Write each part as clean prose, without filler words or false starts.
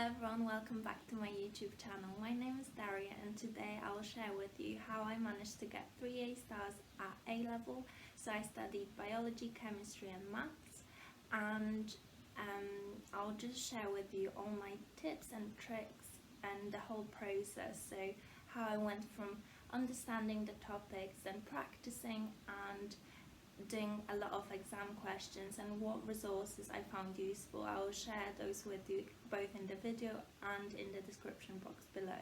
everyone, welcome back to my YouTube channel. My name is Daria and today I will share with you how I managed to get 3 A stars at A level. So I studied biology, chemistry and maths, and I'll just share with you all my tips and tricks and the whole process. So how I went from understanding the topics and practicing and doing a lot of exam questions and what resources I found useful. I will share those with you both in the video and in the description box below.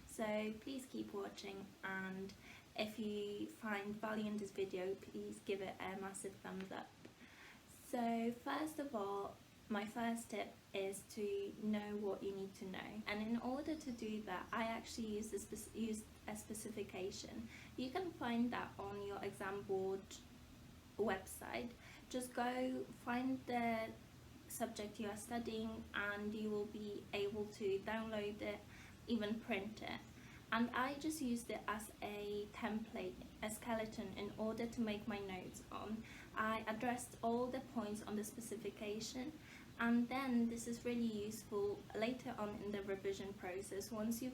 So please keep watching, and if you find value in this video, please give it a massive thumbs up. So first of all, my first tip is to know what you need to know, and in order to do that I actually used a specification. You can find that on your exam board website. Just go find the subject you are studying and you will be able to download it, even print it. And I just used it as a template, a skeleton, in order to make my notes on. I addressed all the points on the specification, and then this is really useful later on in the revision process once you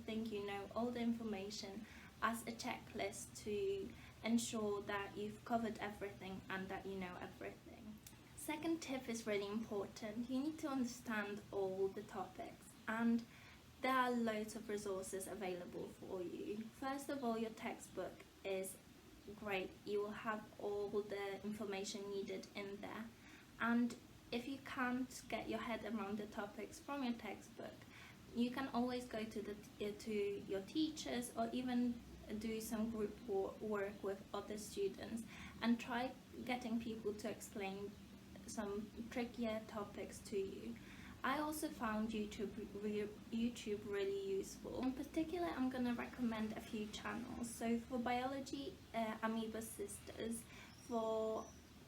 think you know all the information, as a checklist to ensure that you've covered everything and that you know everything. Second tip is really important. You need to understand all the topics, and there are loads of resources available for you. First of all, your textbook is great. You will have all the information needed in there, and if you can't get your head around the topics from your textbook, you can always go to your teachers, or even do some group work with other students and try getting people to explain some trickier topics to you. I also found YouTube really useful. In particular, I'm going to recommend a few channels. So for biology, Amoeba Sisters; for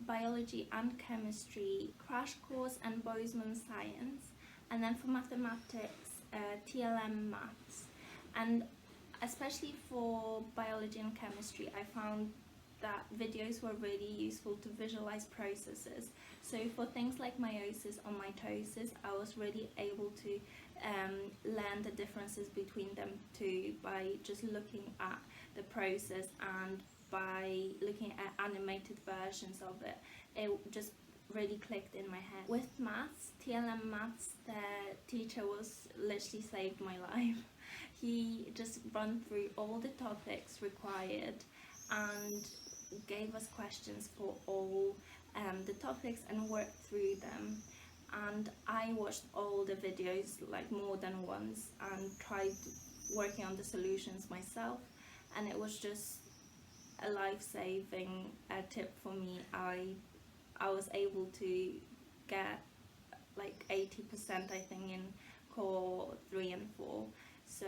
biology and chemistry, Crashcourse and Bozeman Science; and then for mathematics, TLMaths. And especially for biology and chemistry, I found that videos were really useful to visualize processes. So for things like meiosis or mitosis, I was really able to learn the differences between them two by just looking at the process, and by looking at animated versions of it. It just really clicked in my head. With maths, TLMaths, the teacher was literally saved my life. He just ran through all the topics required and gave us questions for all the topics and worked through them. And I watched all the videos like more than once and tried working on the solutions myself, and it was just a life-saving tip for me. I was able to get like 80% I think in core 3 and 4, so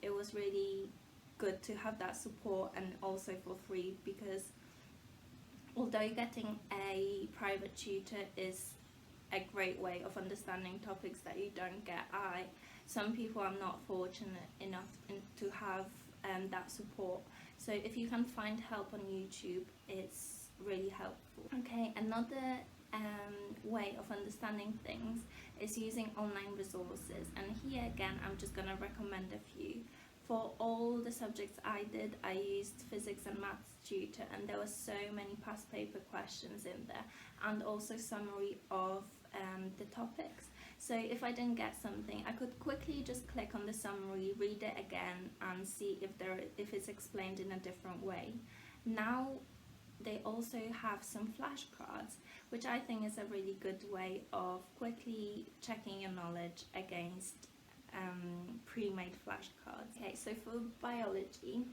it was really good to have that support, and also for free, because although getting a private tutor is a great way of understanding topics that you don't get, some people are not fortunate enough to have that support. So if you can find help on YouTube, it's really helpful. Okay, another way of understanding things is using online resources, and here again I'm just gonna recommend a few. For all the subjects I did, I used physics and maths tutor, and there were so many past paper questions in there, and also summary of the topics. So if I didn't get something, I could quickly just click on the summary, read it again, and see if it's explained in a different way. Now they also have some flashcards, which I think is a really good way of quickly checking your knowledge against pre-made flashcards. Okay, so for biology,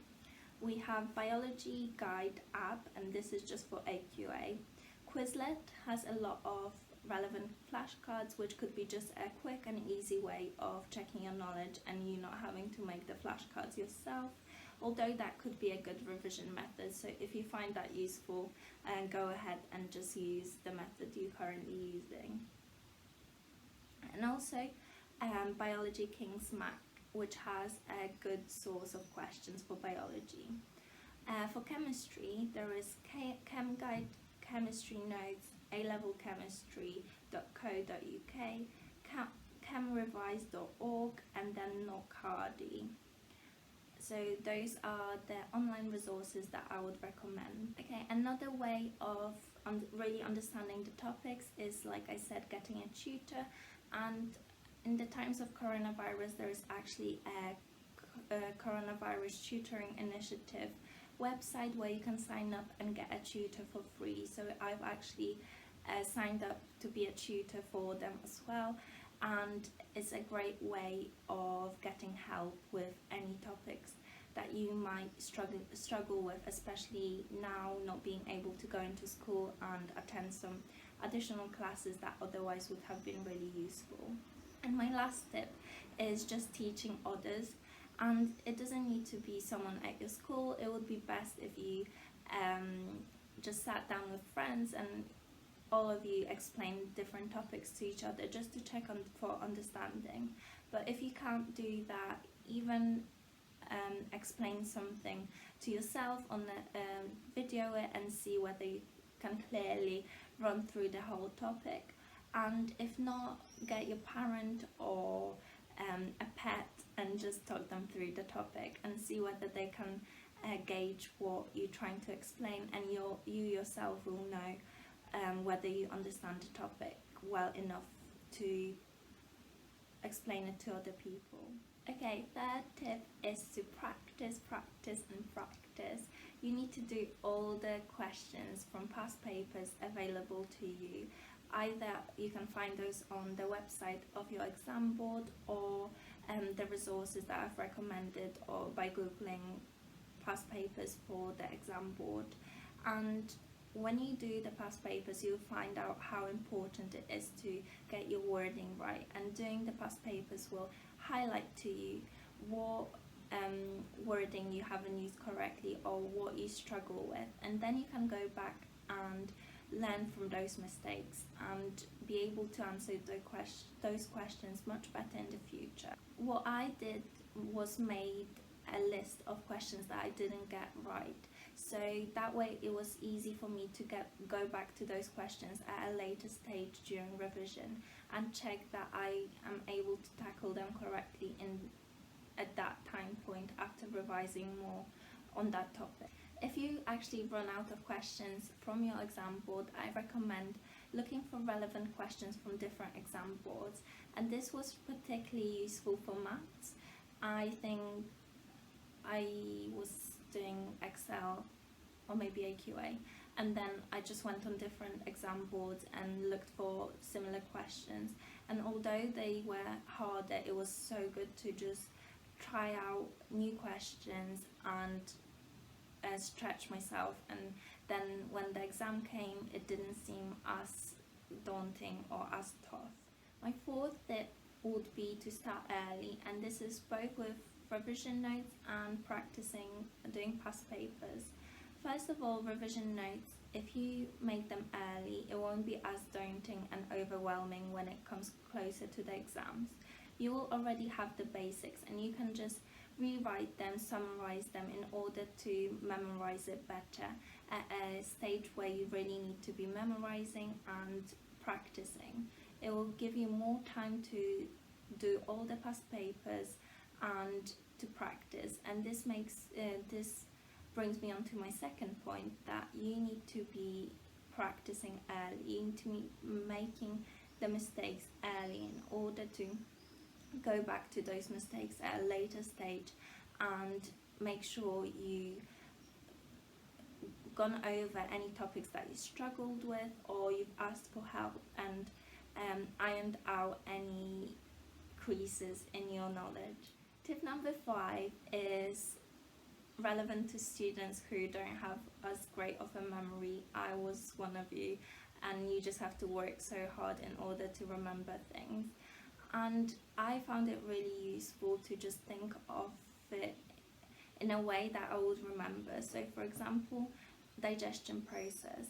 we have Biology Guide app, and this is just for AQA. Quizlet has a lot of relevant flashcards, which could be just a quick and easy way of checking your knowledge and you not having to make the flashcards yourself, although that could be a good revision method. So if you find that useful, go ahead and just use the method you're currently using. And also Biology King's Mac, which has a good source of questions for biology. For chemistry, there is ChemGuide, Chemistry Notes, A-Level Chemistry.co.uk, chemrevise.org, and then Norcardi. So those are the online resources that I would recommend. Okay, another way of really understanding the topics is, like I said, getting a tutor. And in the times of coronavirus, there is actually a coronavirus tutoring initiative website where you can sign up and get a tutor for free. So I've actually signed up to be a tutor for them as well, and it's a great way of getting help with any topics that you might struggle with, especially now not being able to go into school and attend some additional classes that otherwise would have been really useful. And my last tip is just teaching others, and it doesn't need to be someone at your school. It would be best if you just sat down with friends and all of you explain different topics to each other just to check on for understanding. But if you can't do that, even explain something to yourself on the video it and see whether you can clearly run through the whole topic. And if not, get your parent or a pet and just talk them through the topic and see whether they can gauge what you're trying to explain, and you yourself will know whether you understand the topic well enough to explain it to other people. Okay, third tip is to practice, practice and practice. You need to do all the questions from past papers available to you. Either you can find those on the website of your exam board, or the resources that I've recommended, or by googling past papers for the exam board. And when you do the past papers, you'll find out how important it is to get your wording right, and doing the past papers will highlight to you what wording you haven't used correctly or what you struggle with, and then you can go back and learn from those mistakes and be able to answer those questions much better in the future. What I did was made a list of questions that I didn't get right, so that way it was easy for me to go back to those questions at a later stage during revision and check that I am able to tackle them correctly at that time point after revising more on that topic. If you actually run out of questions from your exam board, I recommend looking for relevant questions from different exam boards, and this was particularly useful for maths. I think I was doing Excel or maybe AQA, and then I just went on different exam boards and looked for similar questions, and although they were harder, it was so good to just try out new questions and stretch myself, and then when the exam came it didn't seem as daunting or as tough. My fourth tip would be to start early, and this is both with revision notes and practicing doing past papers. First of all, revision notes, if you make them early, it won't be as daunting and overwhelming when it comes closer to the exams. You will already have the basics, and you can just rewrite them, summarize them in order to memorize it better at a stage where you really need to be memorizing and practicing. It will give you more time to do all the past papers and to practice, and this brings me on to my second point, that you need to be practicing early. You need to be making the mistakes early in order to go back to those mistakes at a later stage and make sure you've gone over any topics that you struggled with, or you've asked for help and ironed out any creases in your knowledge. Tip number 5 is relevant to students who don't have as great of a memory. I was one of you, and you just have to work so hard in order to remember things. And I found it really useful to just think of it in a way that I would remember. So for example, digestion process.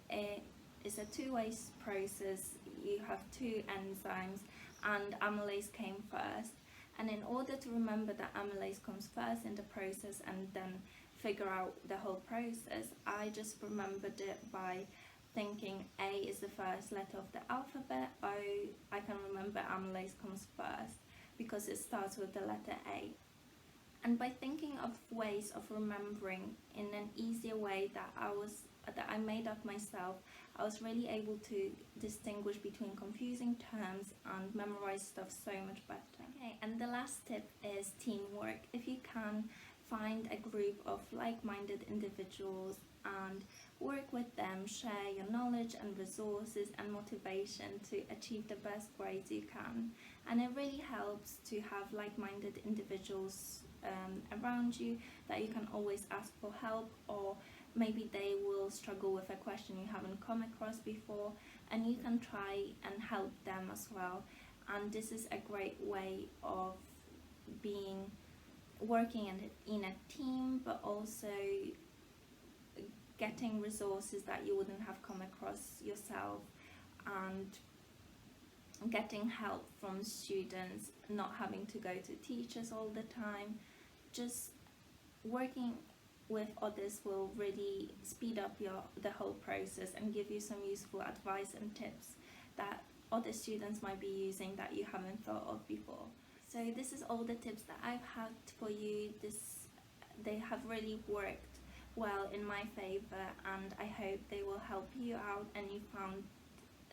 It is a two-way process. You have two enzymes, and amylase came first. And in order to remember that amylase comes first in the process and then figure out the whole process, I just remembered it by thinking A is the first letter of the alphabet, O, I can can remember amylase comes first because it starts with the letter A. And by thinking of ways of remembering in an easier way that I made up myself, I was really able to distinguish between confusing terms and memorize stuff so much better. Okay, and the last tip is teamwork. If you can, find a group of like-minded individuals and work with them, share your knowledge and resources and motivation to achieve the best grades you can. And it really helps to have like-minded individuals around you that you can always ask for help, or maybe they will struggle with a question you haven't come across before and you can try and help them as well. And this is a great way of working in a team, but also getting resources that you wouldn't have come across yourself, and getting help from students, not having to go to teachers all the time. Just working with others will really speed up the whole process and give you some useful advice and tips that other students might be using that you haven't thought of before. So this is all the tips that I've had for you. They have really worked well in my favor, and I hope they will help you out and you found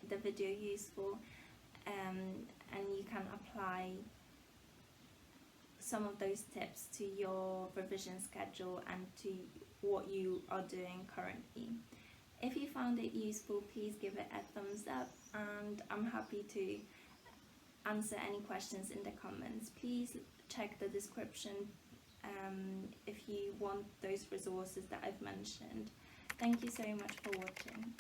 the video useful, and you can apply some of those tips to your revision schedule and to what you are doing currently. If you found it useful, please give it a thumbs up, and I'm happy to answer any questions in the comments. Please check the description if you want those resources that I've mentioned. Thank you so much for watching.